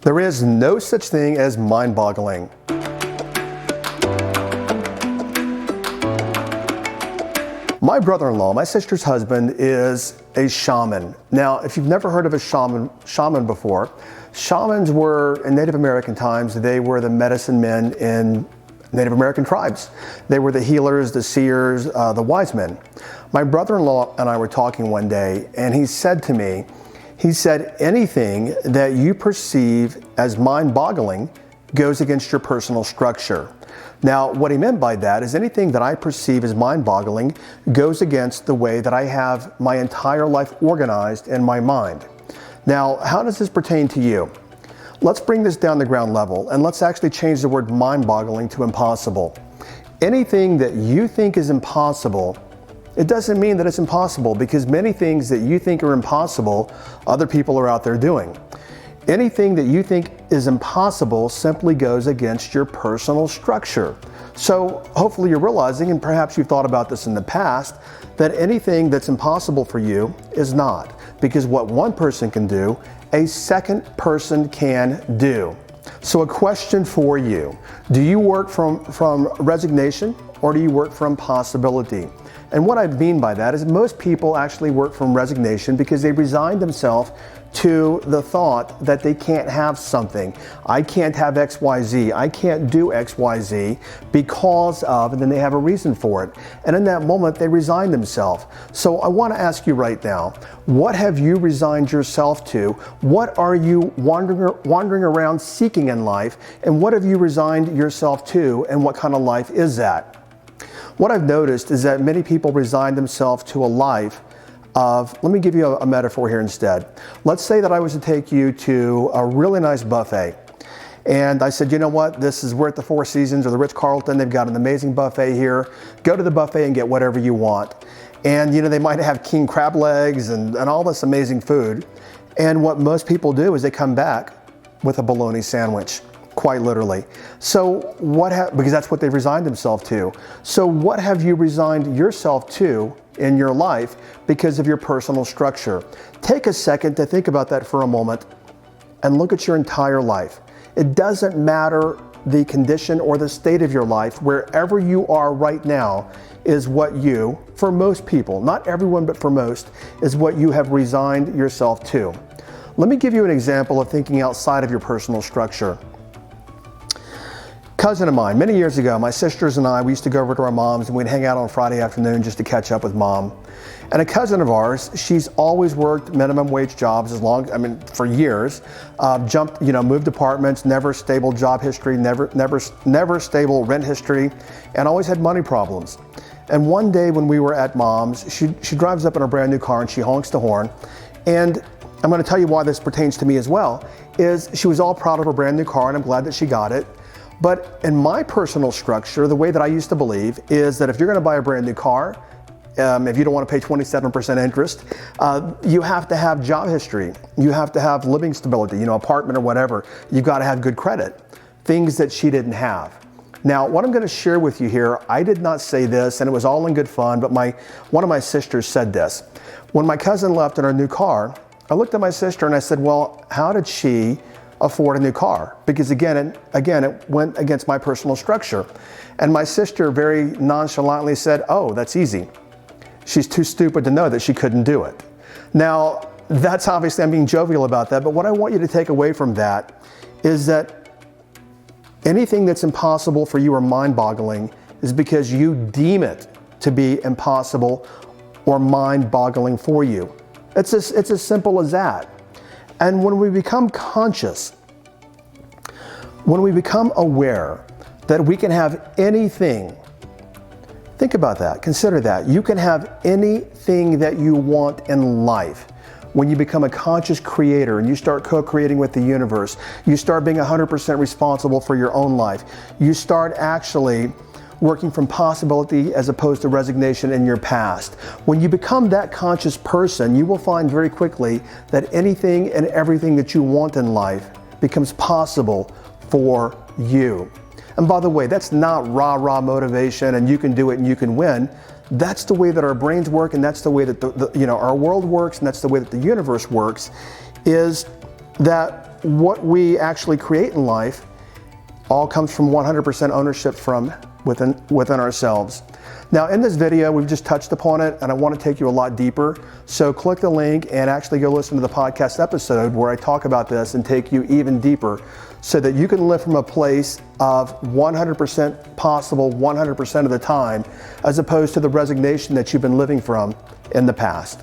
There is no such thing as mind-boggling. My brother-in-law, my sister's husband, is a shaman. Now, if you've never heard of a shaman before, shamans were, in Native American times, they were the medicine men in Native American tribes. They were the healers, the seers, the wise men. My brother-in-law and I were talking one day, and he said to me, he said, anything that you perceive as mind-boggling goes against your personal structure. Now, what he meant by that is anything that I perceive as mind-boggling goes against the way that I have my entire life organized in my mind. Now, how does this pertain to you? Let's bring this down to ground level and let's actually change the word mind-boggling to impossible. Anything that you think is impossible, it doesn't mean that it's impossible, because many things that you think are impossible, other people are out there doing. Anything that you think is impossible simply goes against your personal structure. So hopefully you're realizing, and perhaps you've thought about this in the past, that anything that's impossible for you is not. Because what one person can do, a second person can do. So a question for you: do you work from resignation, or do you work from possibility? And what I mean by that is most people actually work from resignation because they resign themselves to the thought that they can't have something. I can't have XYZ. I can't do XYZ because of, and then they have a reason for it. And in that moment, they resign themselves. So I want to ask you right now, what have you resigned yourself to? What are you wandering around seeking in life? And what have you resigned yourself to? And what kind of life is that? What I've noticed is that many people resign themselves to a life of, let me give you a metaphor here instead. Let's say that I was to take you to a really nice buffet. And I said, you know what, we're at the Four Seasons or the Ritz-Carlton, they've got an amazing buffet here. Go to the buffet and get whatever you want. And you know, they might have king crab legs and all this amazing food. And what most people do is they come back with a bologna sandwich. Quite literally. So because that's what they've resigned themselves to. So what have you resigned yourself to in your life because of your personal structure? Take a second to think about that for a moment and look at your entire life. It doesn't matter the condition or the state of your life. Wherever you are right now is what you, for most people, not everyone, but for most, is what you have resigned yourself to. Let me give you an example of thinking outside of your personal structure. Cousin of mine, many years ago, my sisters and I, we used to go over to our mom's and we'd hang out on Friday afternoon just to catch up with mom. And a cousin of ours, she's always worked minimum wage jobs for years, moved apartments, never stable job history, never stable rent history, and always had money problems. And one day when we were at mom's, she drives up in her brand new car and she honks the horn. And I'm going to tell you why this pertains to me as well, is she was all proud of her brand new car and I'm glad that she got it. But in my personal structure, the way that I used to believe is that if you're going to buy a brand new car, if you don't want to pay 27% interest, you have to have job history. You have to have living stability, apartment or whatever. You've got to have good credit, things that she didn't have. Now, what I'm going to share with you here, I did not say this, and it was all in good fun, but one of my sisters said this. When my cousin left in her new car, I looked at my sister and I said, well, how did she afford a new car? Because again, it went against my personal structure. And my sister very nonchalantly said, oh, that's easy. She's too stupid to know that she couldn't do it. Now, that's obviously, I'm being jovial about that, but what I want you to take away from that is that anything that's impossible for you or mind-boggling is because you deem it to be impossible or mind-boggling for you. It's as simple as that. And when we become conscious, when we become aware that we can have anything, think about that, consider that. You can have anything that you want in life. When you become a conscious creator and you start co-creating with the universe, you start being 100% responsible for your own life. You start actually working from possibility as opposed to resignation in your past. When you become that conscious person, you will find very quickly that anything and everything that you want in life becomes possible for you. And by the way, that's not rah-rah motivation and you can do it and you can win. That's the way that our brains work, and that's the way that our world works, and that's the way that the universe works, is that what we actually create in life all comes from 100% ownership from within ourselves. Now in this video, we've just touched upon it, and I want to take you a lot deeper. So click the link and actually go listen to the podcast episode where I talk about this and take you even deeper so that you can live from a place of 100% possible 100% of the time, as opposed to the resignation that you've been living from in the past.